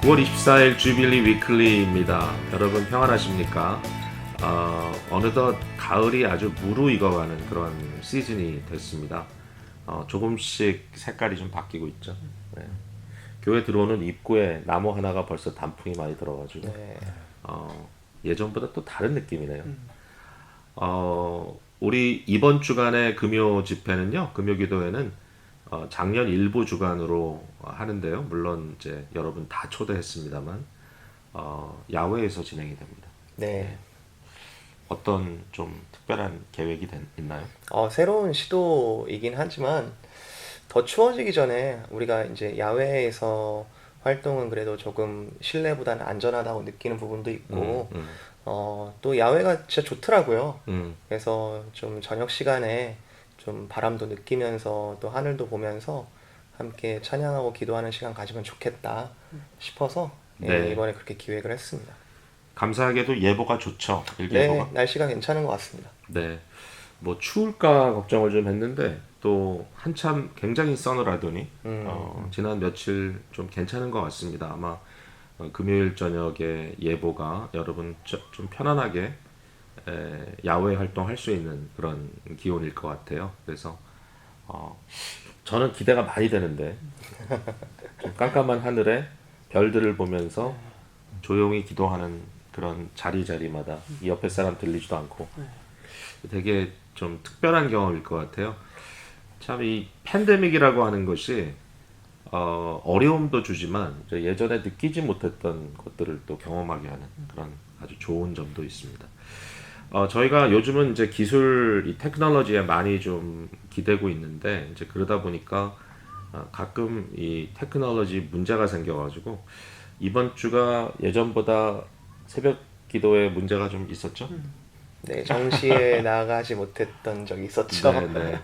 9월 24일 주빌리 위클리입니다. 여러분 평안하십니까? 어느덧 가을이 아주 무르익어가는 그런 시즌이 됐습니다. 조금씩 색깔이 좀 바뀌고 있죠. 네. 교회 들어오는 입구에 나무 하나가 벌써 단풍이 많이 들어가지고 네. 예전보다 또 다른 느낌이네요. 우리 이번 주간의 금요 집회는요, 금요 기도회는 작년 일부 주간으로 하는데요. 물론 이제 여러분 다 초대했습니다만 야외에서 진행이 됩니다. 네. 어떤 좀 특별한 계획이 있나요? 새로운 시도이긴 하지만 더 추워지기 전에 우리가 이제 야외에서 활동은 그래도 조금 실내보다는 안전하다고 느끼는 부분도 있고, 또 야외가 진짜 좋더라고요. 그래서 좀 저녁 시간에 좀 바람도 느끼면서 또 하늘도 보면서 함께 찬양하고 기도하는 시간 가지면 좋겠다 싶어서 네. 이번에 그렇게 기획을 했습니다. 감사하게도 예보가 좋죠. 네, 일기예보가. 날씨가 괜찮은 것 같습니다. 네. 뭐 추울까 걱정을 좀 했는데 또 한참 굉장히 서늘하더니 지난 며칠 좀 괜찮은 것 같습니다. 아마 금요일 저녁에 예보가 여러분 좀 편안하게 야외 활동할 수 있는 그런 기온일 것 같아요. 그래서 저는 기대가 많이 되는데 좀 깜깜한 하늘에 별들을 보면서 조용히 기도하는 그런 자리마다 이 옆에 사람 들리지도 않고 되게 좀 특별한 경험일 것 같아요. 참 이 팬데믹이라고 하는 것이 어려움도 주지만 예전에 느끼지 못했던 것들을 또 경험하게 하는 그런 아주 좋은 점도 있습니다. 저희가 요즘은 이제 기술, 이 테크놀로지에 많이 좀 기대고 있는데 이제 그러다 보니까 가끔 이 테크놀로지 문제가 생겨가지고 이번 주가 예전보다 새벽 기도에 문제가 좀 있었죠? 네, 정시에 나가지 못했던 적이 있었죠. 네, 네.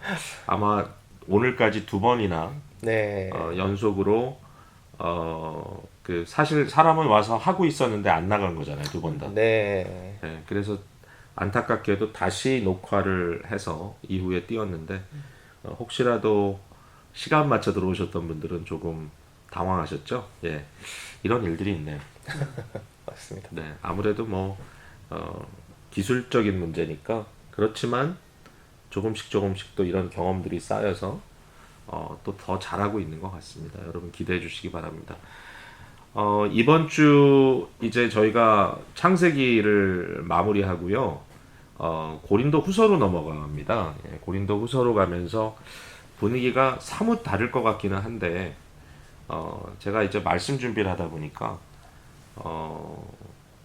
아마 오늘까지 두 번이나 네, 연속으로 그 사실 사람은 와서 하고 있었는데 안 나간 거잖아요, 두 번 다. 네, 네, 그래서 안타깝게도 다시 녹화를 해서 이후에 띄웠는데 혹시라도 시간 맞춰 들어오셨던 분들은 조금 당황하셨죠? 예, 이런 일들이 있네요. 맞습니다. 네, 아무래도 뭐 기술적인 문제니까 그렇지만 조금씩 또 이런 경험들이 쌓여서 또 더 잘하고 있는 것 같습니다. 여러분 기대해 주시기 바랍니다. 이번 주 이제 저희가 창세기를 마무리하고요. 고린도 후서로 넘어갑니다. 예, 고린도 후서로 가면서 분위기가 사뭇 다를 것 같기는 한데 제가 이제 말씀 준비를 하다 보니까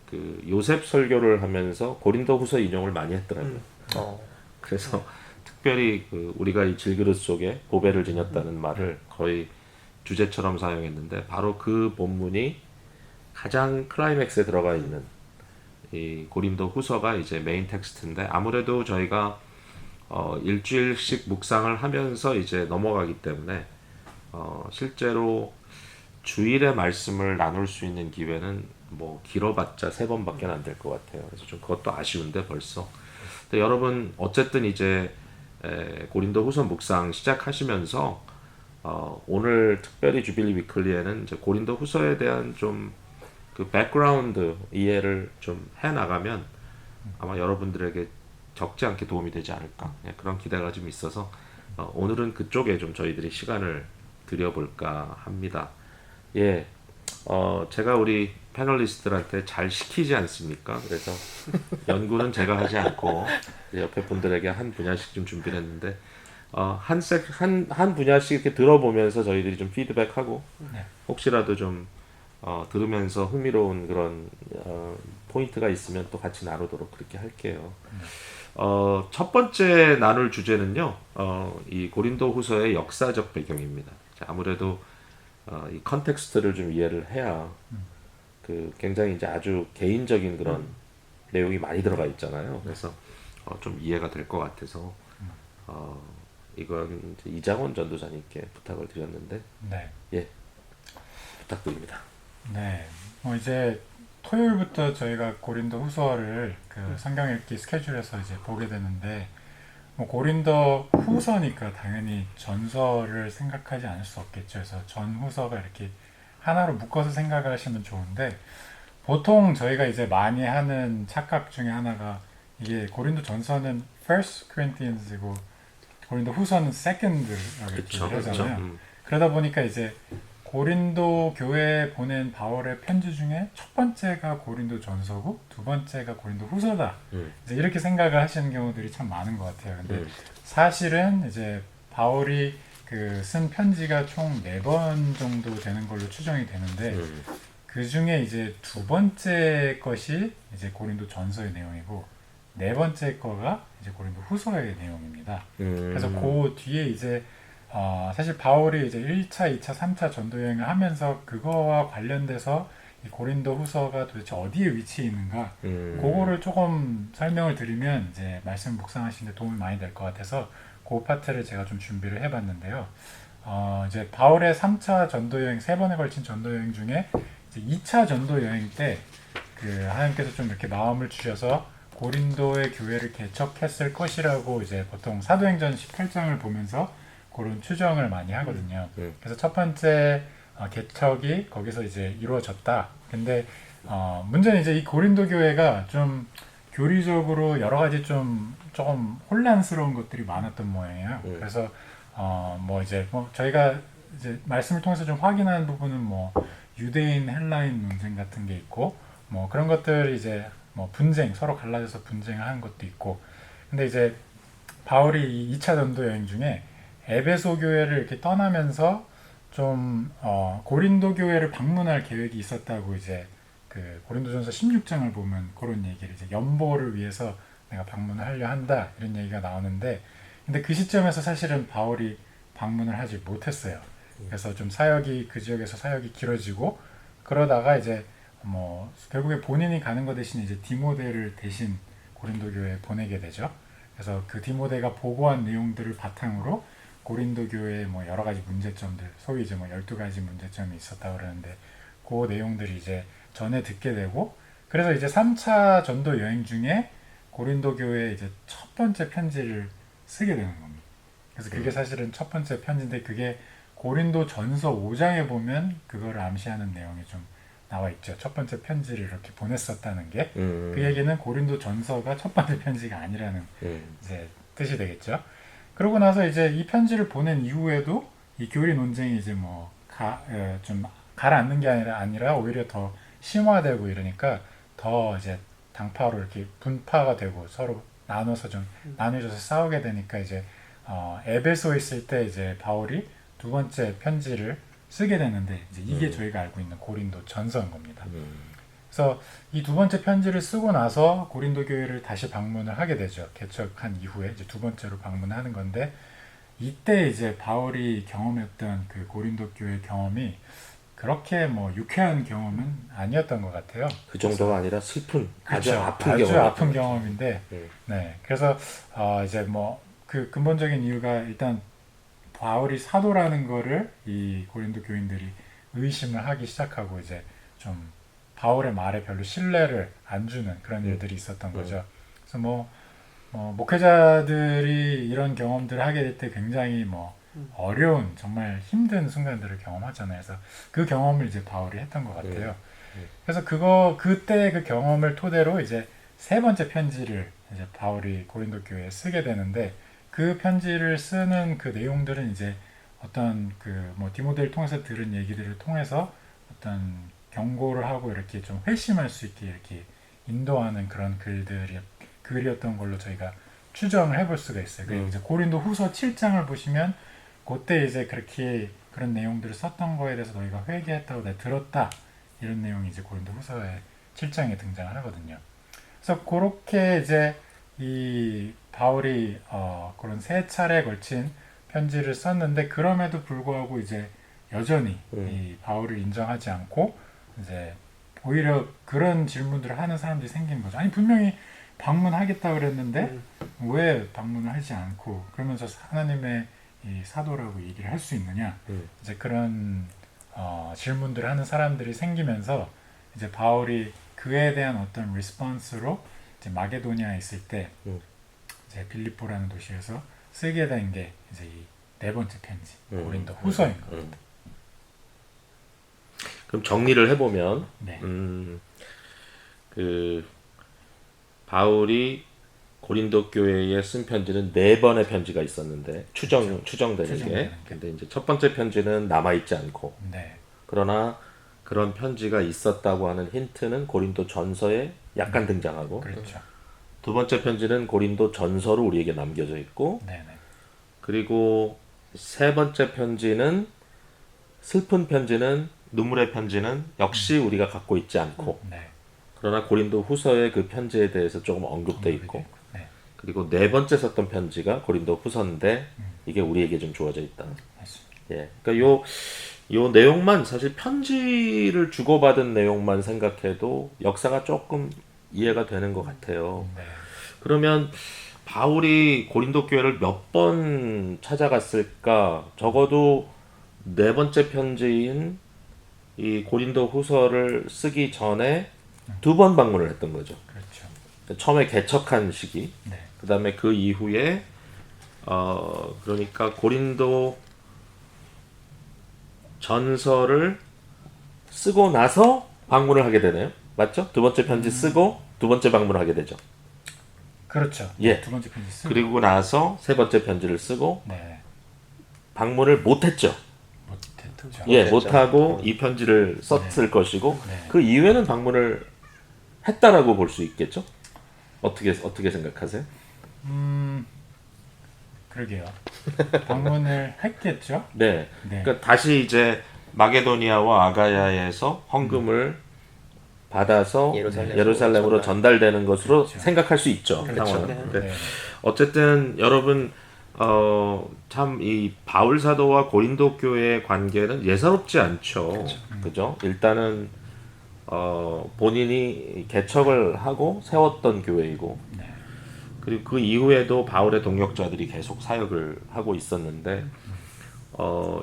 그 요셉 설교를 하면서 고린도 후서 인용을 많이 했더라고요. 어, 그래서 특별히 그 우리가 이 질그릇 속에 보배를 지녔다는 말을 거의 주제처럼 사용했는데 바로 그 본문이 가장 클라이맥스에 들어가 있는 이 고린도 후서가 이제 메인 텍스트인데 아무래도 저희가 일주일씩 묵상을 하면서 이제 넘어가기 때문에 실제로 주일의 말씀을 나눌 수 있는 기회는 뭐 길어봤자 3번밖에 안 될 것 같아요. 그래서 좀 그것도 아쉬운데 벌써. 근데 여러분 어쨌든 이제 고린도 후서 묵상 시작하시면서 오늘 특별히 주빌리 위클리에는 이제 고린도 후서에 대한 좀 그 백그라운드 이해를 좀 해 나가면 아마 여러분들에게 적지 않게 도움이 되지 않을까 그런 기대가 좀 있어서 오늘은 그쪽에 좀 저희들이 시간을 들여볼까 합니다. 예, 제가 우리 패널리스트들한테 잘 시키지 않습니까? 그래서 연구는 제가 하지 않고 옆에 분들에게 한 분야씩 좀 준비를 했는데 한 분야씩 이렇게 들어보면서 저희들이 좀 피드백하고 혹시라도 좀 들으면서 흥미로운 그런 포인트가 있으면 또 같이 나누도록 그렇게 할게요. 첫 번째 나눌 주제는요, 이 고린도 후서의 역사적 배경입니다. 자, 아무래도 이 컨텍스트를 좀 이해를 해야 그 굉장히 이제 아주 개인적인 그런 내용이 많이 들어가 있잖아요. 그래서 좀 이해가 될 것 같아서 이건 이제 이장원 전도사님께 부탁을 드렸는데 네. 예, 부탁드립니다. 네. 이제 토요일부터 저희가 고린도 후서를 그 성경 읽기 스케줄에서 이제 보게 되는데 고린도 후서니까 당연히 전서를 생각하지 않을 수 없겠죠. 그래서 전후서가 이렇게 하나로 묶어서 생각을 하시면 좋은데 보통 저희가 이제 많이 하는 착각 중에 하나가 이게 고린도 전서는 First Corinthians이고 고린도 후서는 Second라고 그쵸, 얘기를 그쵸. 하잖아요. 그러다 보니까 이제 고린도 교회에 보낸 바울의 편지 중에 첫 번째가 고린도 전서고 두 번째가 고린도 후서다. 이제 이렇게 생각을 하시는 경우들이 참 많은 것 같아요. 근데 사실은 이제 바울이 그 쓴 편지가 총 4번 정도 되는 걸로 추정이 되는데 그 중에 이제 두 번째 것이 이제 고린도 전서의 내용이고 네 번째 거가 이제 고린도 후서의 내용입니다. 그래서 그 뒤에 이제 사실 바울이 이제 1차, 2차, 3차 전도 여행을 하면서 그거와 관련돼서 이 고린도 후서가 도대체 어디에 위치해 있는가 그거를 조금 설명을 드리면 이제 말씀 묵상하시는데 도움이 많이 될 것 같아서 그 파트를 제가 좀 준비를 해봤는데요. 이제 바울의 3차 전도 여행, 3번에 걸친 전도 여행 중에 이제 2차 전도 여행 때 그 하나님께서 좀 이렇게 마음을 주셔서 고린도의 교회를 개척했을 것이라고 이제 보통 사도행전 18장을 보면서 그런 추정을 많이 하거든요. 그래서 첫 번째 개척이 거기서 이제 이루어졌다. 근데 문제는 이제 이 고린도 교회가 좀 교리적으로 여러 가지 좀 조금 혼란스러운 것들이 많았던 모양이에요. 그래서 뭐 이제 뭐 저희가 이제 말씀을 통해서 좀 확인하는 부분은 뭐 유대인 헬라인 논쟁 같은 게 있고 뭐 그런 것들이 이제 뭐 분쟁 서로 갈라져서 분쟁을 하는 것도 있고 근데 이제 바울이 이 2차 전도 여행 중에 에베소 교회를 이렇게 떠나면서 좀 고린도 교회를 방문할 계획이 있었다고 이제 그 고린도전서 16장을 보면 그런 얘기를 이제 연보를 위해서 내가 방문을 하려 한다 이런 얘기가 나오는데 근데 그 시점에서 사실은 바울이 방문을 하지 못했어요. 그래서 좀 사역이 그 지역에서 사역이 길어지고 그러다가 이제 뭐 결국에 본인이 가는 것 대신 이제 디모데를 대신 고린도 교회에 보내게 되죠. 그래서 그 디모데가 보고한 내용들을 바탕으로 고린도 교회의 뭐 여러 가지 문제점들, 소위 이제 뭐 12가지 문제점이 있었다 그러는데 그 내용들이 이제 전에 듣게 되고 그래서 이제 3차 전도 여행 중에 고린도 교회에 이제 첫 번째 편지를 쓰게 되는 겁니다. 그래서 그게 사실은 첫 번째 편지인데 그게 고린도 전서 5장에 보면 그거를 암시하는 내용이 좀 나와 있죠. 첫 번째 편지를 이렇게 보냈었다는 게 그 얘기는 고린도 전서가 첫 번째 편지가 아니라는 이제 뜻이 되겠죠. 그러고 나서 이제 이 편지를 보낸 이후에도 이 교리 논쟁이 이제 뭐 좀 가라앉는 게 아니라 오히려 더 심화되고 이러니까 더 이제 당파로 이렇게 분파가 되고 서로 나눠서 좀 나눠져서 싸우게 되니까 이제 에베소에 있을 때 이제 바울이 두 번째 편지를 쓰게 되는데 이제 이게 저희가 알고 있는 고린도 전서인 겁니다. 그래서 이 두 번째 편지를 쓰고 나서 고린도 교회를 다시 방문을 하게 되죠. 개척한 이후에 이제 두 번째로 방문하는 건데 이때 이제 바울이 경험했던 그 고린도 교회 경험이 그렇게 뭐 유쾌한 경험은 아니었던 것 같아요. 그 정도가 아니라 슬픈 아주 그렇죠. 아픈 아주 경험. 아픈 경험인데, 네. 그래서 이제 뭐 그 근본적인 이유가 일단 바울이 사도라는 거를 이 고린도 교인들이 의심을 하기 시작하고 이제 좀 바울의 말에 별로 신뢰를 안 주는 그런 일들이 있었던 거죠. 그래서 뭐 목회자들이 이런 경험들을 하게 될 때 굉장히 뭐 어려운 정말 힘든 순간들을 경험하잖아요. 그래서 그 경험을 이제 바울이 했던 것 같아요. 그래서 그때 그 경험을 토대로 이제 세 번째 편지를 이제 바울이 고린도 교회에 쓰게 되는데 그 편지를 쓰는 그 내용들은 이제 어떤 그 뭐 디모데를 통해서 들은 얘기들을 통해서 어떤 경고를 하고 이렇게 좀 회심할 수 있게 이렇게 인도하는 그런 글이었던 걸로 저희가 추정을 해볼 수가 있어요. 그리고 이제 고린도 후서 7장을 보시면 그때 이제 그렇게 그런 내용들을 썼던 거에 대해서 너희가 회개했다고 내가 들었다 이런 내용이 이제 고린도 후서의 7장에 등장을 하거든요. 그래서 그렇게 이제 이 바울이 그런 세 차례에 걸친 편지를 썼는데 그럼에도 불구하고 이제 여전히 이 바울을 인정하지 않고 이제 오히려 그런 질문들을 하는 사람들이 생긴 거죠. 아니 분명히 방문하겠다 그랬는데 왜 방문을 하지 않고 그러면서 하나님의 이 사도라고 얘기를 할 수 있느냐 이제 그런 질문들을 하는 사람들이 생기면서 이제 바울이 그에 대한 어떤 리스폰스로 이제 마게도니아에 있을 때 이제 빌립보라는 도시에서 쓰게 된 게 이제 이 네 번째 편지 고린도 후서인 겁니다. 그럼 정리를 해보면 네. 그 바울이 고린도 교회에 쓴 편지는 4번의 편지가 있었는데 추정되는 추정되는 게. 게. 근데 이제 첫 번째 편지는 남아 있지 않고, 네. 그러나 그런 편지가 있었다고 하는 힌트는 고린도 전서에 약간 등장하고, 그렇죠. 두 번째 편지는 고린도 전서로 우리에게 남겨져 있고, 네, 네. 그리고 세 번째 편지는 슬픈 편지는 눈물의 편지는 역시 우리가 갖고 있지 않고, 네. 그러나 고린도 후서의 그 편지에 대해서 조금 언급돼 있고, 네. 그리고 네 번째 썼던 편지가 고린도 후서인데 이게 우리에게 좀 주어져 있다. 맞습니다. 예, 그러니까 요 내용만, 사실 편지를 주고받은 내용만 생각해도 역사가 조금 이해가 되는 것 같아요. 네. 그러면 바울이 고린도 교회를 몇 번 찾아갔을까? 적어도 네 번째 편지인 이 고린도 후서를 쓰기 전에 2번 방문을 했던 거죠. 그렇죠. 처음에 개척한 시기, 네. 그 다음에 그 이후에 그러니까 고린도 전서를 쓰고 나서 방문을 하게 되네요. 맞죠? 두 번째 편지 쓰고 두 번째 방문을 하게 되죠. 그렇죠. 예. 두 번째 편지 쓰고. 그리고 나서 세 번째 편지를 쓰고 네. 방문을 못했죠. 못했죠. 예, 못했죠. 못하고 이 편지를 썼을 것이고, 네. 그 이후에는 방문을 했다라고 볼 수 있겠죠. 어떻게 생각하세요? 그러게요. 방문을 했겠죠. 네. 네. 그러니까 다시 이제 마게도니아와 아가야에서 헌금을 받아서 예루살렘으로 전달되는 것으로 그렇죠. 생각할 수 있죠. 그렇죠. 상황은. 네. 근데 네. 어쨌든 여러분 참 이 바울 사도와 고린도 교회의 관계는 예사롭지 않죠. 그죠? 일단은 본인이 개척을 하고 세웠던 교회이고, 네. 그리고 그 이후에도 바울의 동역자들이 계속 사역을 하고 있었는데,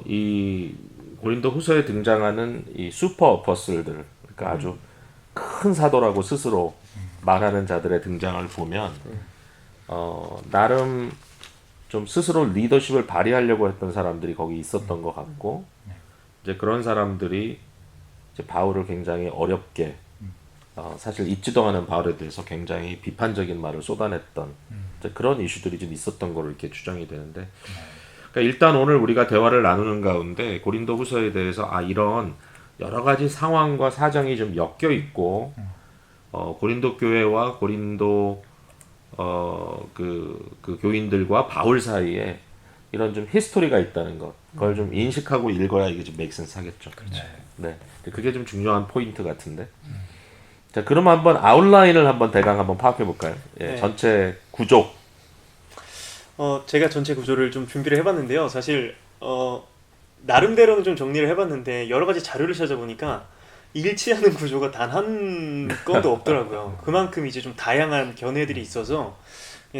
이 고린도 후서에 등장하는 이 슈퍼 어퍼슬들, 그러니까 아주 큰 사도라고 스스로 말하는 자들의 등장을 보면 나름 좀 스스로 리더십을 발휘하려고 했던 사람들이 거기 있었던 것 같고, 이제 그런 사람들이 이제 바울을 굉장히 어렵게, 사실 있지도 않은 바울에 대해서 굉장히 비판적인 말을 쏟아냈던 이제 그런 이슈들이 좀 있었던 거로 이렇게 추정이 되는데, 그러니까 일단 오늘 우리가 대화를 나누는 가운데 고린도 후서에 대해서 이런 여러 가지 상황과 사정이 좀 엮여 있고, 고린도 교회와 고린도 그 교인들과 바울 사이에 이런 좀 히스토리가 있다는 것, 그걸 좀 인식하고 읽어야 이게 좀 메이크센스 하겠죠. 그렇죠. 네, 그게 좀 중요한 포인트 같은데. 자, 그럼 한번 아웃라인을 한번 대강 한번 파악해 볼까요? 예, 네. 전체 구조. 제가 전체 구조를 좀 준비를 해봤는데요. 사실 나름대로는 좀 정리를 해봤는데 여러 가지 자료를 찾아보니까 일치하는 구조가 단 한 건도 없더라고요. 그만큼 이제 좀 다양한 견해들이 있어서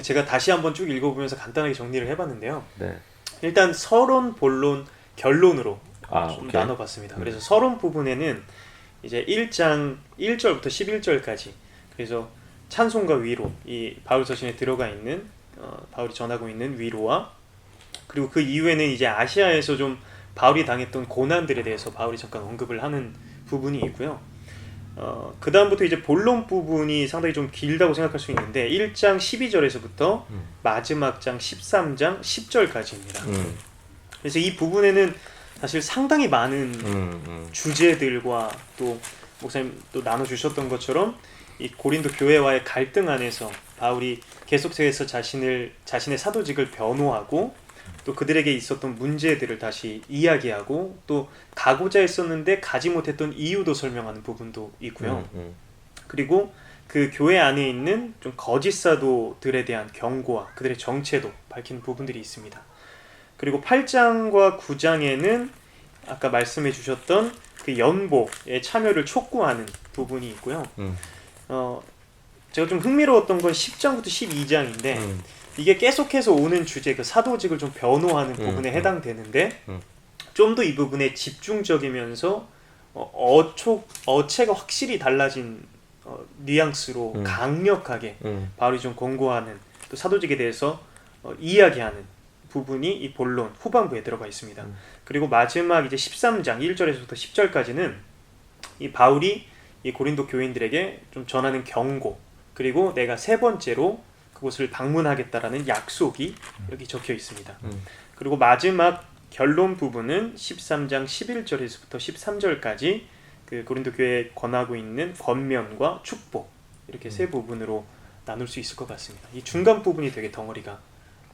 제가 다시 한번 쭉 읽어보면서 간단하게 정리를 해봤는데요. 네. 일단 서론, 본론, 결론으로 좀 오케이. 나눠봤습니다. 그래서 서론 부분에는 이제 1장 1절부터 11절까지, 그래서 찬송과 위로, 이 바울 서신에 들어가 있는 바울이 전하고 있는 위로와, 그리고 그 이후에는 이제 아시아에서 좀 바울이 당했던 고난들에 대해서 바울이 잠깐 언급을 하는 부분이 있고요. 그 다음부터 이제 본론 부분이 상당히 좀 길다고 생각할 수 있는데 1장 12절에서부터 마지막 장 13장 10절까지입니다. 그래서 이 부분에는 사실 상당히 많은 주제들과 또 목사님 또 나눠주셨던 것처럼 이 고린도 교회와의 갈등 안에서 바울이 계속해서 자신의 사도직을 변호하고 또 그들에게 있었던 문제들을 다시 이야기하고 또 가고자 했었는데 가지 못했던 이유도 설명하는 부분도 있고요. 그리고 그 교회 안에 있는 좀 거짓 사도들에 대한 경고와 그들의 정체도 밝히는 부분들이 있습니다. 그리고 8장과 9장에는 아까 말씀해 주셨던 그 연복의 참여를 촉구하는 부분이 있고요. 제가 좀 흥미로웠던 건 10장부터 12장인데 이게 계속해서 오는 주제, 그 사도직을 좀 변호하는 부분에 해당되는데 좀 더 이 부분에 집중적이면서 어체가 확실히 달라진 뉘앙스로 강력하게 바울이 좀 권고하는, 또 사도직에 대해서 이야기하는 부분이 이 본론 후반부에 들어가 있습니다. 그리고 마지막 이제 13장 1절에서부터 10절까지는 이 바울이 이 고린도 교인들에게 좀 전하는 경고, 그리고 내가 세 번째로 그곳을 방문하겠다라는 약속이 여기 적혀 있습니다. 그리고 마지막 결론 부분은 13장 11절에서부터 13절까지 그 고린도 교회에 권하고 있는 권면과 축복, 이렇게 세 부분으로 나눌 수 있을 것 같습니다. 이 중간 부분이 되게 덩어리가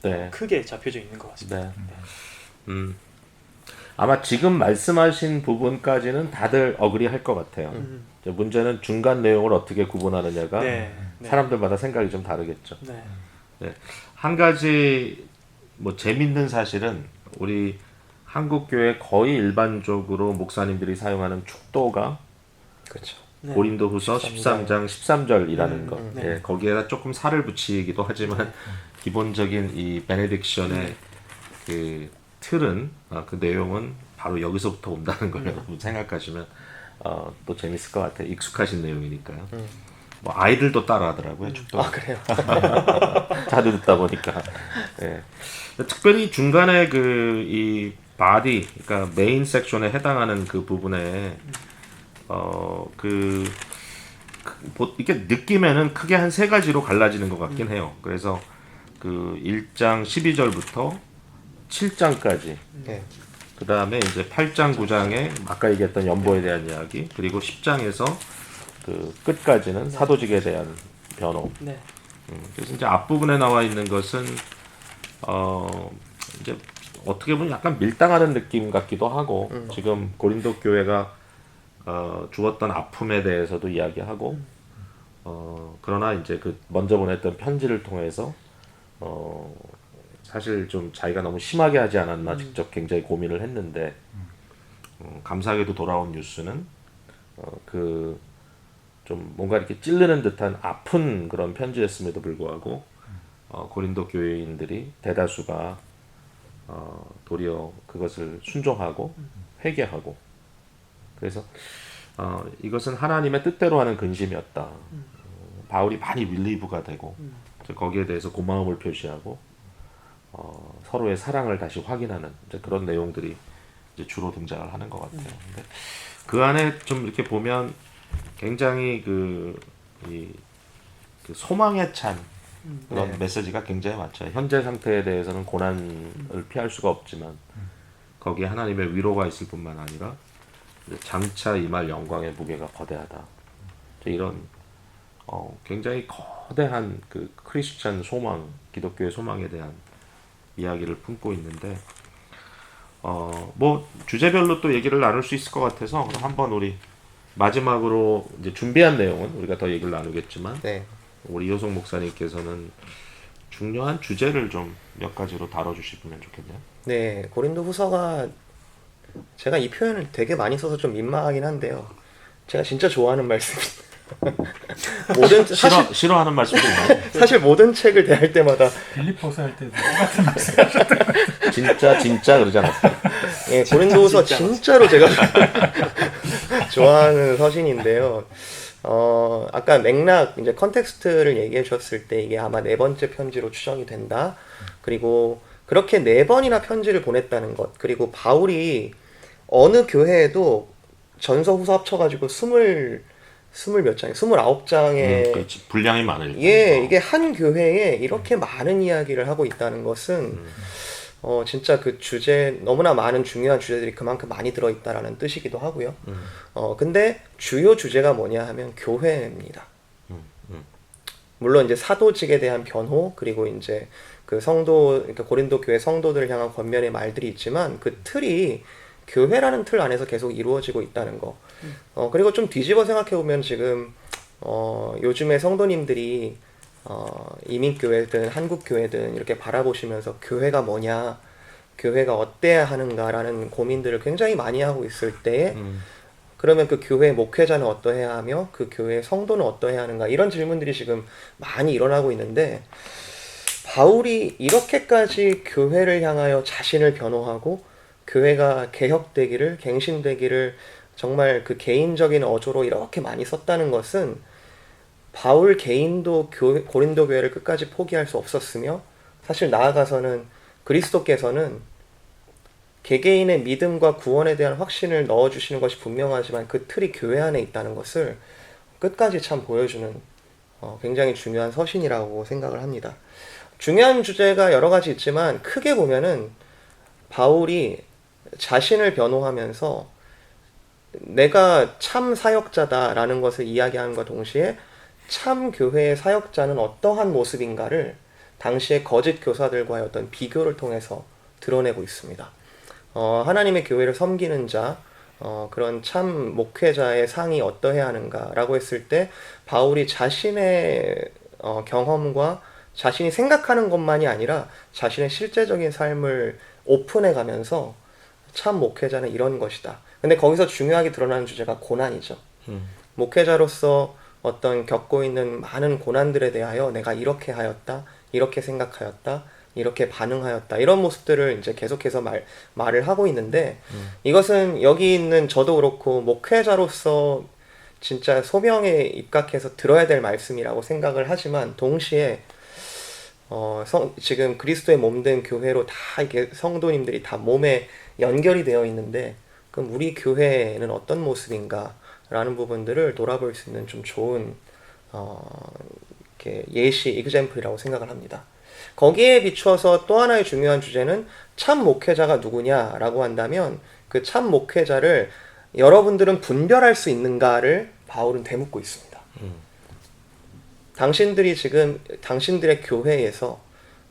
네. 크게 잡혀져 있는 것 같습니다. 네. 아마 지금 말씀하신 부분까지는 다들 어그리할 것 같아요. 이제 문제는 중간 내용을 어떻게 구분하느냐가 네. 네. 사람들마다 생각이 좀 다르겠죠. 네. 네. 한 가지 뭐 재밌는 사실은 우리 한국 교회 거의 일반적으로 목사님들이 사용하는 축도가 그렇죠. 네. 고린도후서 13장 13절이라는 것. 네. 예, 거기에다 조금 살을 붙이기도 하지만 기본적인 이 베네딕션의 그 틀은 그 내용은 바로 여기서부터 온다는 걸 여러분 생각하시면 또 재밌을 것 같아요. 익숙하신 내용이니까요. 뭐 아이들도 따라하더라고요. 축도. 아 그래요. 자주 듣다 보니까. 예. 특별히 중간에 그 이 바디, 그러니까 메인 섹션에 해당하는 그 부분에 이렇게 느낌에는 크게 한 세 가지로 갈라지는 것 같긴 해요. 그래서 그 1장 12절부터 7장까지, 네. 그 다음에 이제 8장 9장에 아까 얘기했던 연보에 대한 이야기, 그리고 10장에서 그 끝까지는 사도직에 대한 변호. 네. 그래서 이제 앞부분에 나와 있는 것은 이제 어떻게 보면 약간 밀당하는 느낌 같기도 하고, 지금 고린도 교회가 주었던 아픔에 대해서도 이야기하고, 그러나 이제 그 먼저 보냈던 편지를 통해서 사실 좀 자기가 너무 심하게 하지 않았나 직접 굉장히 고민을 했는데, 감사하게도 돌아온 뉴스는 그 좀 뭔가 이렇게 찌르는 듯한 아픈 그런 편지였음에도 불구하고 고린도 교회인들이 대다수가 도리어 그것을 순종하고 회개하고, 그래서 이것은 하나님의 뜻대로 하는 근심이었다. 바울이 많이 릴리브가 되고 거기에 대해서 고마움을 표시하고 서로의 사랑을 다시 확인하는 이제 그런 내용들이 이제 주로 등장을 하는 것 같아요. 근데 그 안에 좀 이렇게 보면 굉장히 그 소망에 찬 그런 네. 메시지가 굉장히 많죠. 현재 상태에 대해서는 고난을 피할 수가 없지만 거기에 하나님의 위로가 있을 뿐만 아니라 장차 임할 영광의 무게가 거대하다. 이런 굉장히 거대한 그 크리스찬 소망, 기독교의 소망에 대한 이야기를 품고 있는데 뭐 주제별로 또 얘기를 나눌 수 있을 것 같아서 그럼 한번 우리 마지막으로 이제 준비한 내용은 우리가 더 얘기를 나누겠지만 네. 우리 이호성 목사님께서는 중요한 주제를 좀 몇 가지로 다뤄주시면 좋겠네요. 네, 고린도 후서가 제가 이 표현을 되게 많이 써서 좀 민망하긴 한데요. 제가 진짜 좋아하는 말씀입니다. 모든 싫어하는 말씀도 있나요? 사실 모든 책을 대할 때마다 빌립보서 할 때도 똑같은 말씀. 진짜 그러지 않았어요? 예, 고린도후서 진짜로 제가 좋아하는 서신인데요. 아까 맥락 이제 컨텍스트를 얘기해 주셨을 때 이게 아마 네 번째 편지로 추정이 된다. 그리고 그렇게 네 번이나 편지를 보냈다는 것. 그리고 바울이 어느 교회에도 전서 후서 합쳐가지고 29장에 그렇지. 분량이 많으니까. 예, 이게 한 교회에 이렇게 많은 이야기를 하고 있다는 것은 진짜 그 주제, 너무나 많은 중요한 주제들이 그만큼 많이 들어있다라는 뜻이기도 하고요. 근데 주요 주제가 뭐냐 하면 교회입니다. 물론 이제 사도직에 대한 변호, 그리고 이제 그 성도, 그러니까 고린도 교회 성도들을 향한 권면의 말들이 있지만 그 틀이 교회라는 틀 안에서 계속 이루어지고 있다는 거. 그리고 좀 뒤집어 생각해 보면 지금 요즘에 성도님들이 이민교회든 한국교회든 이렇게 바라보시면서 교회가 뭐냐, 교회가 어때야 하는가라는 고민들을 굉장히 많이 하고 있을 때 그러면 그 교회 목회자는 어떠해야 하며 그 교회 성도는 어떠해야 하는가, 이런 질문들이 지금 많이 일어나고 있는데, 바울이 이렇게까지 교회를 향하여 자신을 변호하고 교회가 개혁되기를, 갱신되기를 정말 그 개인적인 어조로 이렇게 많이 썼다는 것은 바울 개인도 고린도 교회를 끝까지 포기할 수 없었으며, 사실 나아가서는 그리스도께서는 개개인의 믿음과 구원에 대한 확신을 넣어주시는 것이 분명하지만 그 틀이 교회 안에 있다는 것을 끝까지 참 보여주는 굉장히 중요한 서신이라고 생각을 합니다. 중요한 주제가 여러 가지 있지만 크게 보면은 바울이 자신을 변호하면서 내가 참 사역자다라는 것을 이야기하는과 동시에 참 교회의 사역자는 어떠한 모습인가를 당시의 거짓 교사들과의 어떤 비교를 통해서 드러내고 있습니다. 하나님의 교회를 섬기는 자, 그런 참 목회자의 상이 어떠해야 하는가라고 했을 때 바울이 자신의 경험과 자신이 생각하는 것만이 아니라 자신의 실제적인 삶을 오픈해 가면서 참 목회자는 이런 것이다. 근데 거기서 중요하게 드러나는 주제가 고난이죠. 목회자로서 어떤 겪고 있는 많은 고난들에 대하여 내가 이렇게 하였다, 이렇게 생각하였다, 이렇게 반응하였다, 이런 모습들을 이제 계속해서 말을 하고 있는데 이것은 여기 있는 저도 그렇고 목회자로서 진짜 소명에 입각해서 들어야 될 말씀이라고 생각을 하지만 동시에 지금 그리스도의 몸된 교회로 다 이게 성도님들이 다 몸에 연결이 되어 있는데 그럼 우리 교회는 어떤 모습인가 라는 부분들을 돌아볼 수 있는 좀 좋은 이렇게 예시, example이라고 생각을 합니다. 거기에 비추어서 또 하나의 중요한 주제는 참 목회자가 누구냐라고 한다면 그 참 목회자를 여러분들은 분별할 수 있는가를 바울은 되묻고 있습니다. 당신들이 지금 당신들의 교회에서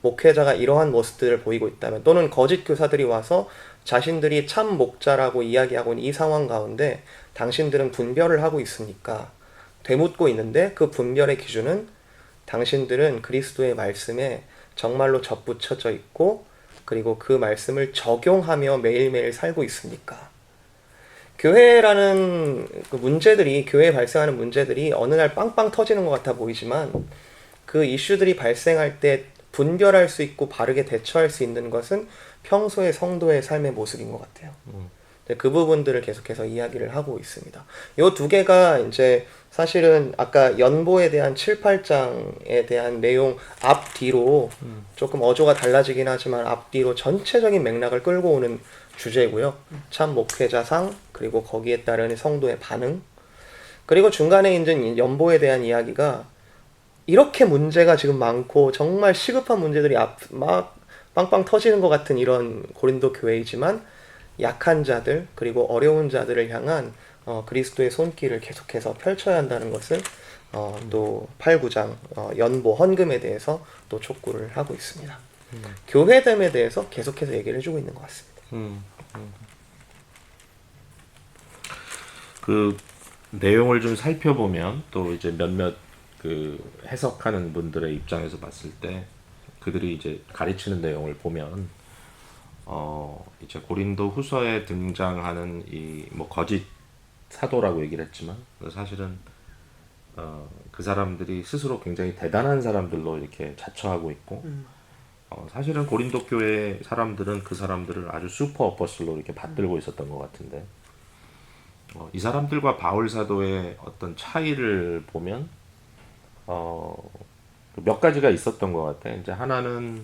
목회자가 이러한 모습들을 보이고 있다면 또는 거짓 교사들이 와서 자신들이 참 목자라고 이야기하고 있는 이 상황 가운데 당신들은 분별을 하고 있습니까? 되묻고 있는데 그 분별의 기준은 당신들은 그리스도의 말씀에 정말로 접붙여져 있고 그리고 그 말씀을 적용하며 매일매일 살고 있습니까? 교회라는 그 문제들이, 교회에 발생하는 문제들이 어느 날 빵빵 터지는 것 같아 보이지만 그 이슈들이 발생할 때 분별할 수 있고 바르게 대처할 수 있는 것은 평소의 성도의 삶의 모습인 것 같아요. 그 부분들을 계속해서 이야기를 하고 있습니다. 요 두 개가 이제 사실은 아까 연보에 대한 7, 8장에 대한 내용 앞뒤로 조금 어조가 달라지긴 하지만 앞뒤로 전체적인 맥락을 끌고 오는 주제고요. 참 목회자상, 그리고 거기에 따른 성도의 반응, 그리고 중간에 있는 연보에 대한 이야기가 이렇게 문제가 지금 많고 정말 시급한 문제들이 막 빵빵 터지는 것 같은 이런 고린도 교회이지만 약한 자들 그리고 어려운 자들을 향한 그리스도의 손길을 계속해서 펼쳐야 한다는 것을 또 8, 9장 연보 헌금에 대해서 또 촉구를 하고 있습니다. 교회됨에 대해서 계속해서 얘기를 해주고 있는 것 같습니다. 그 내용을 좀 살펴보면 또 이제 몇몇 그 해석하는 분들의 입장에서 봤을 때 그들이 이제 가르치는 내용을 보면 이제 고린도 후서에 등장하는 이 뭐 거짓 사도라고 얘기를 했지만 사실은 그 사람들이 스스로 굉장히 대단한 사람들로 이렇게 자처하고 있고 사실은 고린도 교회 사람들은 그 사람들을 아주 슈퍼 어퍼슬로 이렇게 받들고 있었던 것 같은데 이 사람들과 바울 사도의 어떤 차이를 보면 몇 가지가 있었던 것 같아. 이제 하나는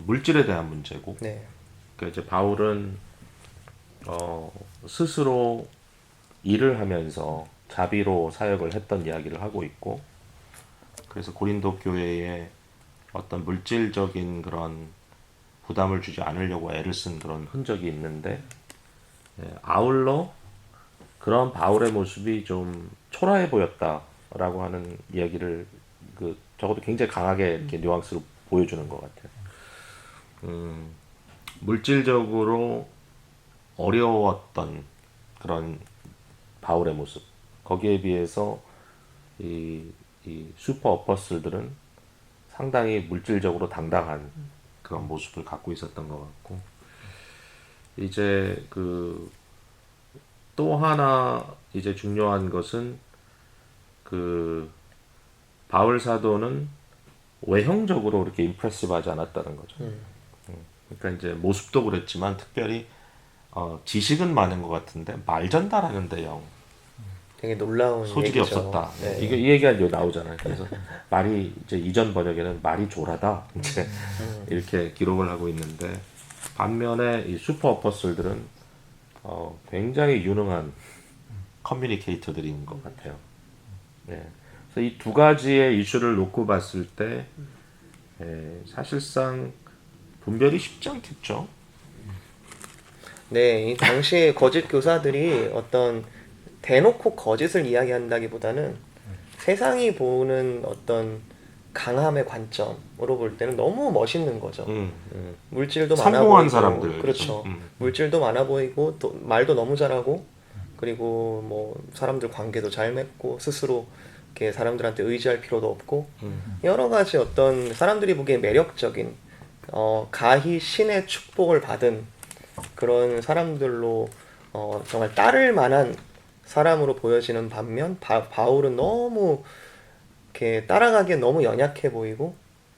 물질에 대한 문제고, 네. 그러니까 이제 바울은 스스로 일을 하면서 자비로 사역을 했던 이야기를 하고 있고, 그래서 고린도 교회에 어떤 물질적인 그런 부담을 주지 않으려고 애를 쓴 그런 흔적이 있는데, 아울러 그런 바울의 모습이 좀 초라해 보였다라고 하는 이야기를 적어도 굉장히 강하게 이렇게 뉘앙스로 보여주는 것 같아요. 물질적으로 어려웠던 그런 바울의 모습, 거기에 비해서 이 슈퍼 어퍼슬들은 상당히 물질적으로 당당한 그런 모습을 갖고 있었던 것 같고, 이제 또 하나 이제 중요한 것은 바울 사도는 외형적으로 그렇게 임프레시브하지 않았다는 거죠. 그러니까 이제 모습도 그랬지만 특별히 지식은 많은 것 같은데 말 전달하는데 영 되게 놀라운 소질이 얘기죠. 없었다. 네. 이 얘기가 이제 나오잖아요. 그래서 말이 이제 이전 번역에는 말이 졸하다 이제 이렇게 기록을 하고 있는데 반면에 이 슈퍼 어퍼슬들은 굉장히 유능한 커뮤니케이터들인 것 같아요. 네. 그래서 이 두 가지의 이슈를 놓고 봤을 때 사실상 분별이 쉽지 않겠죠. 네, 이 당시에 거짓 교사들이 어떤 대놓고 거짓을 이야기한다기보다는 세상이 보는 어떤 강함의 관점으로 볼 때는 너무 멋있는 거죠. 물질도 많아 성공한 보이고, 사람들. 그렇죠. 물질도 많아 보이고 또 말도 너무 잘하고 그리고 뭐 사람들 관계도 잘 맺고 스스로 이렇게 사람들한테 의지할 필요도 없고 여러 가지 어떤 사람들이 보기에 매력적인 가히 신의 축복을 받은 그런 사람들로 정말 따를 만한 사람으로 보여지는 반면 바울은 너무 이렇게 따라가기에 너무 연약해 보이고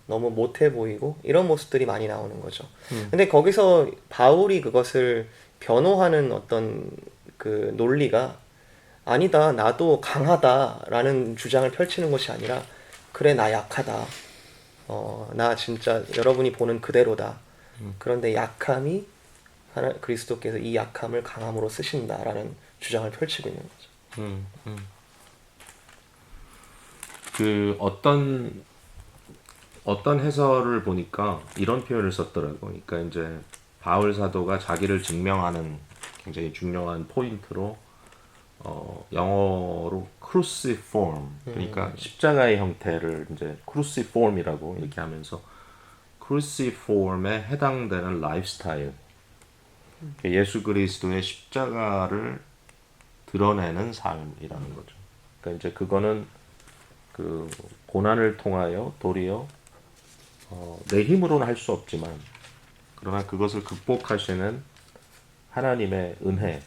너무 못해 보이고 이런 모습들이 많이 나오는 거죠. 근데 거기서 바울이 그것을 변호하는 어떤 그 논리가 아니다, 나도 강하다라는 주장을 펼치는 것이 아니라 그래, 나 약하다. 나 진짜 여러분이 보는 그대로다. 그런데 약함이 그리스도께서 이 약함을 강함으로 쓰신다라는 주장을 펼치고 있는 거죠. 그 어떤 해설을 보니까 이런 표현을 썼더라고. 그러니까 이제 바울 사도가 자기를 증명하는 굉장히 중요한 포인트로 영어로 cruciform, 그러니까 십자가의 형태를 이제 cruciform이라고 이렇게 하면서 cruciform에 해당되는 라이프스타일, 예수 그리스도의 십자가를 드러내는 삶이라는 거죠. 그러니까 이제 그거는 그 고난을 통하여 도리어 내 힘으로는 할 수 없지만 그러나 그것을 극복하시는 하나님의 은혜,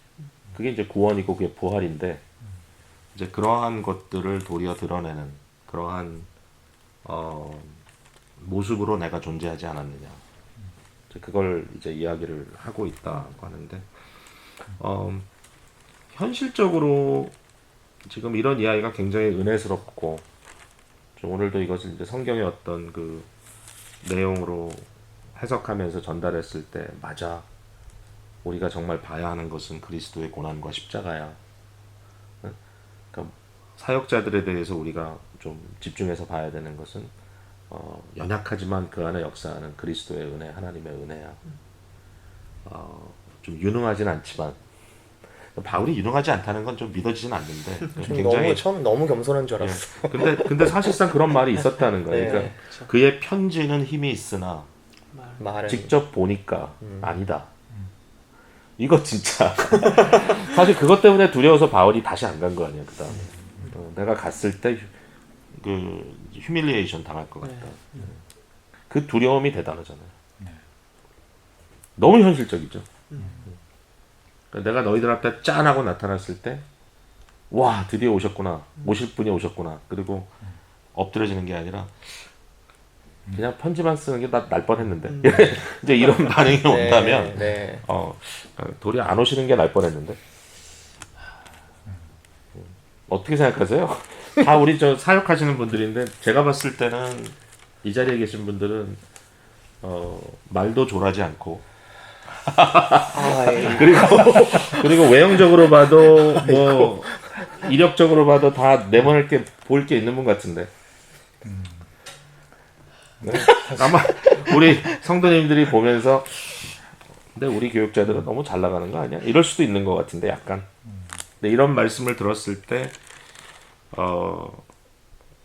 그게 이제 구원이고 그게 부활인데 이제 그러한 것들을 도리어 드러내는 그러한 모습으로 내가 존재하지 않았느냐, 그걸 이제 이야기를 하고 있다고 하는데 현실적으로 지금 이런 이야기가 굉장히 은혜스럽고 좀 오늘도 이것을 이제 성경의 어떤 그 내용으로 해석하면서 전달했을 때 맞아, 우리가 정말 봐야 하는 것은 그리스도의 고난과 십자가야. 그러니까 사역자들에 대해서 우리가 좀 집중해서 봐야 되는 것은 연약하지만 그 안에 역사하는 그리스도의 은혜, 하나님의 은혜야. 좀 유능하진 않지만 바울이 유능하지 않다는 건 좀 믿어지진 않는데 굉장히 처음 너무 겸손한 줄 알았어. 근데 사실상 그런 말이 있었다는 거예요. 네, 그러니까 그의 편지는 힘이 있으나 말은 직접 보니까 아니다. 이거 진짜 사실 그것 때문에 두려워서 바울이 다시 안 간 거 아니야. 그다음에 내가 갔을 때 그 휴밀리에이션 당할 것 같다. 그 두려움이 대단하잖아요. 너무 현실적이죠. 그러니까 내가 너희들 앞에 짠하고 나타났을 때 와, 드디어 오셨구나, 오실 분이 오셨구나. 그리고 엎드려지는 게 아니라 그냥 편지만 쓰는 게 날 뻔했는데 이제 이런 반응이 온다면 네. 도리어 안 오시는 게 날 뻔했는데 어떻게 생각하세요? 다 우리 저 사역하시는 분들인데 제가 봤을 때는 이 자리에 계신 분들은 말도 졸하지 않고 그리고 외형적으로 봐도 뭐 이력적으로 봐도 다 내보낼 게 볼 게 있는 분 같은데. 네. 아마 우리 성도님들이 보면서 근데 우리 교육자들은 너무 잘 나가는 거 아니야? 이럴 수도 있는 것 같은데 약간. 근데 이런 말씀을 들었을 때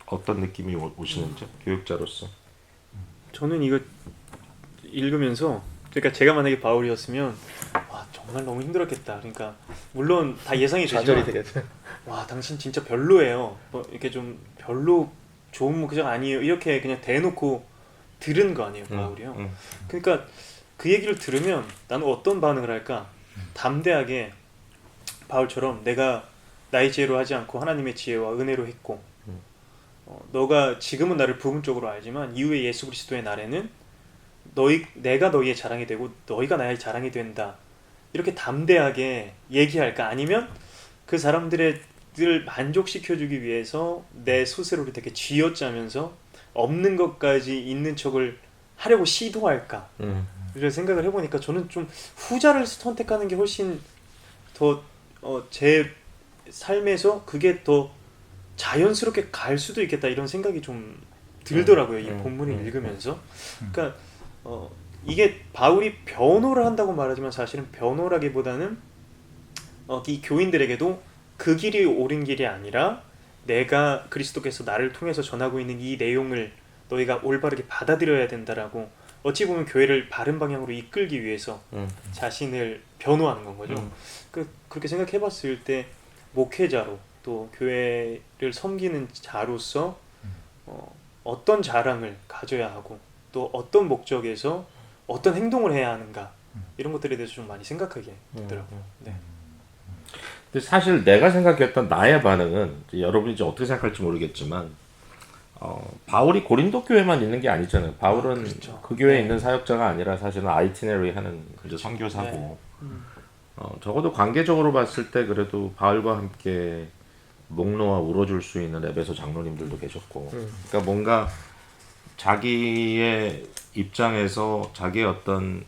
어떤 느낌이 오시는지 교육자로서. 저는 이거 읽으면서 그러니까 제가 만약에 바울이었으면 와 정말 너무 힘들었겠다. 그러니까 물론 다 예상이 좌절이 되지만 되겠죠. 와 당신 진짜 별로예요. 뭐 이렇게 좀 별로 좋은 목적 아니에요. 이렇게 그냥 대놓고 들은 거 아니에요 바울이요. 그러니까 그 얘기를 들으면 나는 어떤 반응을 할까? 담대하게 바울처럼 내가 나의 지혜로 하지 않고 하나님의 지혜와 은혜로 했고 너가 지금은 나를 부분적으로 알지만 이후에 예수 그리스도의 날에는 내가 너희의 자랑이 되고 너희가 나의 자랑이 된다. 이렇게 담대하게 얘기할까? 아니면 그 사람들을 만족시켜주기 위해서 내 스스로를 되게 쥐어짜면서 없는 것까지 있는 척을 하려고 시도할까? 생각을 해보니까 저는 좀 후자를 선택하는 게 훨씬 더 제 삶에서 그게 더 자연스럽게 갈 수도 있겠다 이런 생각이 좀 들더라고요. 이 본문을 읽으면서. 그러니까 이게 바울이 변호를 한다고 말하지만 사실은 변호라기보다는 이 교인들에게도 그 길이 옳은 길이 아니라 내가 그리스도께서 나를 통해서 전하고 있는 이 내용을 너희가 올바르게 받아들여야 된다라고 어찌 보면 교회를 바른 방향으로 이끌기 위해서 자신을 변호하는 건 거죠. 그렇게 생각해봤을 때 목회자로 또 교회를 섬기는 자로서 어떤 자랑을 가져야 하고 또 어떤 목적에서 어떤 행동을 해야 하는가 이런 것들에 대해서 좀 많이 생각하게 되더라고요. 네. 근데 사실 내가 생각했던 나의 반응은 이제 여러분이 이제 어떻게 생각할지 모르겠지만 바울이 고린도 교회만 있는 게 아니잖아요. 바울은 그렇죠. 그 교회에 네. 있는 사역자가 아니라 사실은 아이티네리 하는 이제 선교사고 네. 적어도 관계적으로 봤을 때 그래도 바울과 함께 목놓아 울어줄 수 있는 에베소 장로님들도 계셨고 그러니까 뭔가 자기의 입장에서 자기의 어떤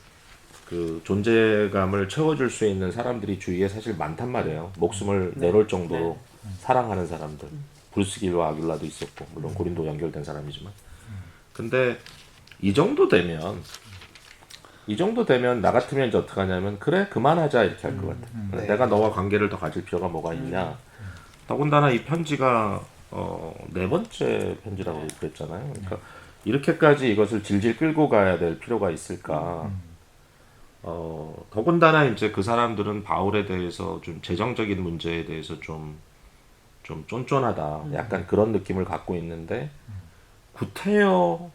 그 존재감을 채워줄 수 있는 사람들이 주위에 사실 많단 말이에요. 목숨을 내놓을 정도로 사랑하는 사람들. 브루스길과 아길라도 있었고 물론 고린도 연결된 사람이지만 근데 이 정도 되면 나 같으면 이제 어떻게 하냐면 그래 그만하자 이렇게 할 것 같아. 네. 내가 너와 관계를 더 가질 필요가 뭐가 있냐. 더군다나 이 편지가 4번째 편지라고 그랬잖아요. 그러니까 이렇게까지 이것을 질질 끌고 가야 될 필요가 있을까. 더군다나 이제 그 사람들은 바울에 대해서 좀 재정적인 문제에 대해서 좀 쫀쫀하다. 약간 그런 느낌을 갖고 있는데 구테여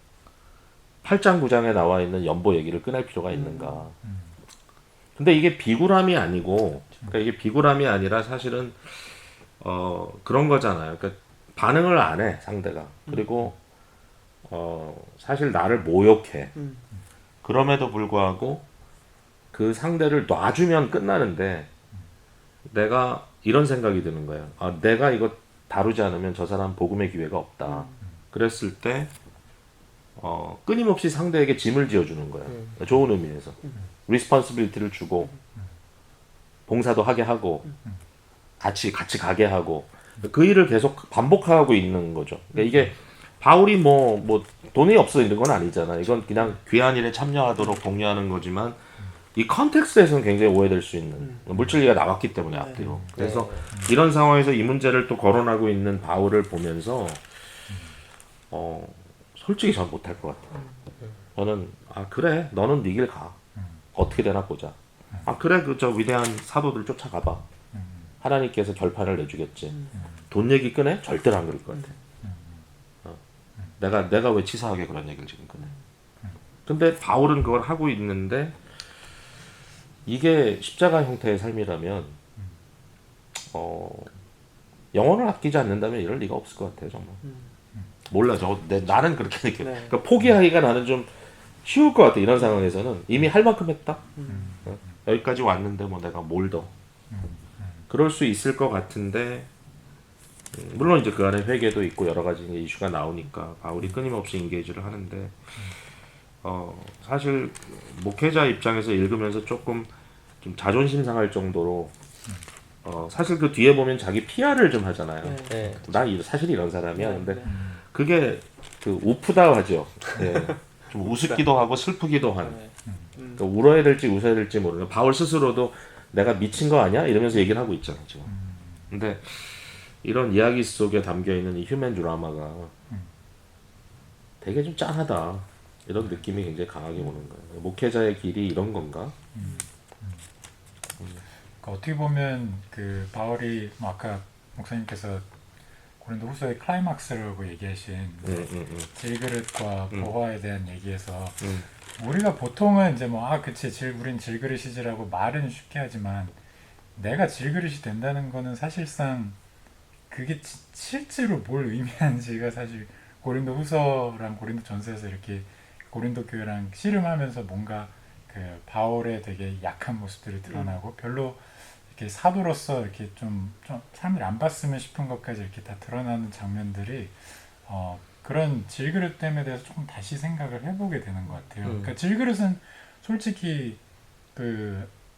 8장 9장에 나와 있는 연보 얘기를 꺼낼 필요가 있는가. 근데 이게 비굴함이 아니고 그러니까 이게 비굴함이 아니라 사실은 그런 거잖아요. 그러니까 반응을 안 해 상대가. 그리고 사실 나를 모욕해. 그럼에도 불구하고 그 상대를 놔주면 끝나는데 내가 이런 생각이 드는 거예요. 내가 이거 다루지 않으면 저 사람 복음의 기회가 없다. 그랬을 때 끊임없이 상대에게 짐을 지어주는 거예요. 좋은 의미에서. 리스폰시빌리티를 주고 봉사도 하게 하고 같이 가게 하고 그 일을 계속 반복하고 있는 거죠. 그러니까 이게 바울이 뭐 돈이 없어 이런 건 아니잖아. 이건 그냥 귀한 일에 참여하도록 독려하는 거지만 이 컨텍스트에서는 굉장히 오해될 수 있는 물질리가 나왔기 때문에 앞뒤로. 그래서 이런 상황에서 이 문제를 또 거론하고 있는 바울을 보면서 솔직히 전 못할 것 같아요. 저는 그래 너는 네 길 가. 어떻게 되나 보자. 그래 그 저 위대한 사도들 쫓아가봐. 하나님께서 결판을 내주겠지. 돈 얘기 꺼내? 절대로 안 그럴 것 같아. 내가 왜 치사하게 그런 얘기를 지금 꺼내. 근데 바울은 그걸 하고 있는데 이게 십자가 형태의 삶이라면 영혼을 아끼지 않는다면 이럴 리가 없을 것 같아요 정말. 몰라 나는 그렇게 느껴요. 네. 그러니까 포기하기가 나는 좀 쉬울 것 같아. 이런 상황에서는 이미 할 만큼 했다. 여기까지 왔는데 뭐 내가 뭘 더. 그럴 수 있을 것 같은데 물론 이제 그 안에 회개도 있고 여러 가지 이슈가 나오니까 바울이 끊임없이 인게이지를 하는데 사실 목회자 입장에서 읽으면서 조금 좀 자존심 상할 정도로 사실 그 뒤에 보면 자기 PR을 좀 하잖아요. 네. 난 사실 이런 사람이야. 근데 그게 그 우프다 하죠. 예. 좀 우습기도 하고 슬프기도 한. 그러니까 울어야 될지 웃어야 될지 모르는. 바울 스스로도 내가 미친 거 아니야? 이러면서 얘기를 하고 있잖아 지금. 근데 이런 이야기 속에 담겨 있는 이 휴먼 드라마가 되게 좀 짠하다. 이런 느낌이 굉장히 강하게 오는 거예요. 목회자의 길이 이런 건가? 그러니까 어떻게 보면 그 바울이 아까 목사님께서 고린도 후서의 클라이막스라고 얘기하신 질그릇과 보화에 대한 얘기에서 우리가 보통은 이제 그치 우린 질그릇이지라고 말은 쉽게 하지만 내가 질그릇이 된다는 거는 사실상 그게 실제로 뭘 의미하는지가 사실 고린도 후서랑 고린도 전서에서 이렇게 고린도 교회랑 씨름하면서 뭔가 그 바울의 되게 약한 모습들이 드러나고 별로 이렇게 사도로서 이렇게 좀 사람들이 안 봤으면 싶은 것까지 이렇게 다 드러나는 장면들이 그런 질그릇됨에 대해서 조금 다시 생각을 해보게 되는 것 같아요. 그러니까 질그릇은 솔직히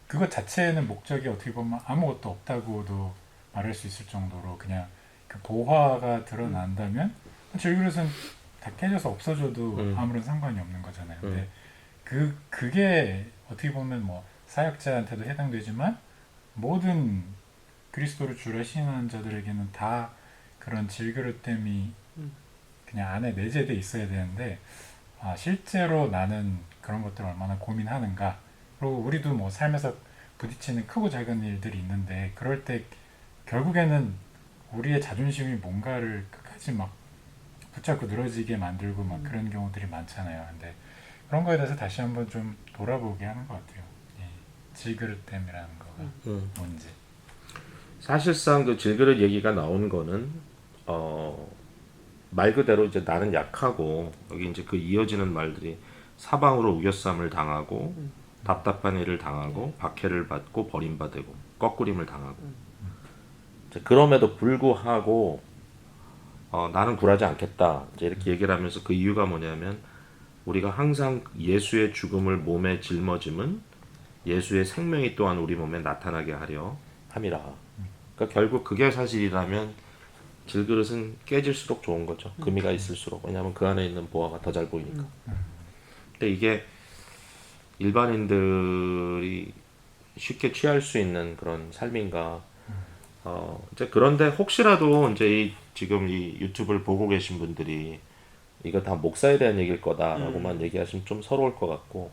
그것 자체는 목적이 어떻게 보면 아무것도 없다고도 말할 수 있을 정도로 그냥 그 보화가 드러난다면 질그릇은 다 깨져서 없어져도 아무런 상관이 없는 거잖아요. 근데 그게 어떻게 보면 뭐 사역자한테도 해당되지만 모든 그리스도를 주로 신앙하는 자들에게는 다 그런 질그릇됨이 그냥 안에 내재돼 있어야 되는데 실제로 나는 그런 것들을 얼마나 고민하는가. 그리고 우리도 뭐 삶에서 부딪히는 크고 작은 일들이 있는데 그럴 때 결국에는 우리의 자존심이 뭔가를 끝까지 막 붙잡고 늘어지게 만들고 막 그런 경우들이 많잖아요. 근데 그런 거에 대해서 다시 한번 좀 돌아보게 하는 것 같아요. 이 질그릇됨이라는 거가 뭔지. 사실상 그 질그릇 얘기가 나온 거는 말 그대로 이제 나는 약하고 여기 이제 그 이어지는 말들이 사방으로 우겨쌈을 당하고 답답한 일을 당하고 박해를 받고 버림받고 꺾꾸림을 당하고 이제 그럼에도 불구하고 나는 굴하지 않겠다 이제 이렇게 얘기를 하면서 그 이유가 뭐냐면 우리가 항상 예수의 죽음을 몸에 짊어짐은 예수의 생명이 또한 우리 몸에 나타나게 하려 함이라. 그러니까 결국 그게 사실이라면 질그릇은 깨질수록 좋은 거죠. 금이가 있을수록. 왜냐하면 그 안에 있는 보화가 더 잘 보이니까. 근데 이게 일반인들이 쉽게 취할 수 있는 그런 삶인가. 이제 그런데 혹시라도 이제 지금 이 유튜브를 보고 계신 분들이 이거 다 목사에 대한 얘기일 거다라고만 얘기하시면 좀 서러울 것 같고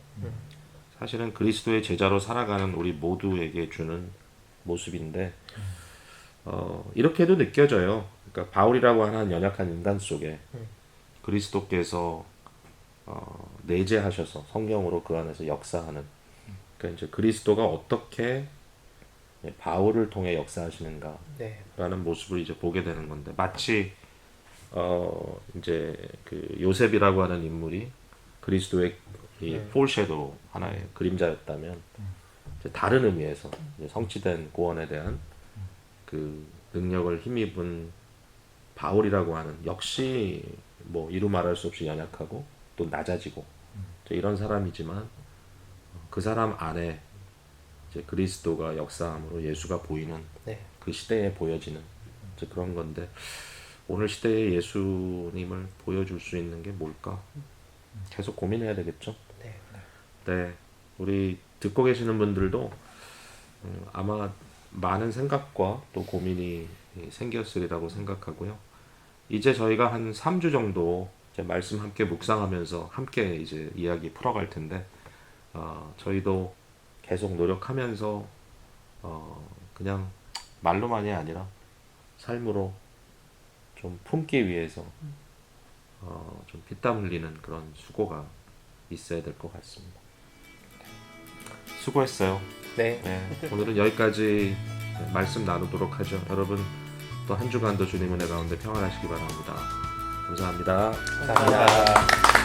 사실은 그리스도의 제자로 살아가는 우리 모두에게 주는 모습인데 이렇게도 느껴져요. 그러니까 바울이라고 하는 연약한 인간 속에 그리스도께서 내재하셔서 성령으로 그 안에서 역사하는 그러니까 이제 그리스도가 어떻게 바울을 통해 역사하시는가라는 네. 모습을 이제 보게 되는 건데 마치 이제 그 요셉이라고 하는 인물이 그리스도의 이 폴섀도우 하나의 그림자였다면 이제 다른 의미에서 이제 성취된 구원에 대한 그 능력을 힘입은 바울이라고 하는 역시 뭐 이루 말할 수 없이 연약하고 또 낮아지고 이런 사람이지만 그 사람 안에 이제 그리스도가 역사함으로 예수가 보이는 네. 그 시대에 보여지는 이제 그런 건데 오늘 시대에 예수님을 보여줄 수 있는 게 뭘까? 계속 고민해야 되겠죠. 네. 네, 우리 듣고 계시는 분들도 아마 많은 생각과 또 고민이 생겼으리라고 생각하고요. 이제 저희가 한 3주 정도 이제 말씀 함께 묵상하면서 함께 이제 이야기 풀어갈 텐데 저희도 계속 노력하면서 그냥 말로만이 아니라 삶으로 좀 품기 위해서 좀 피땀 흘리는 그런 수고가 있어야 될 것 같습니다. 수고했어요. 네. 네, 오늘은 여기까지 말씀 나누도록 하죠. 여러분 또 한 주간도 주님 은혜 가운데 평안하시기 바랍니다. 감사합니다. 감사합니다.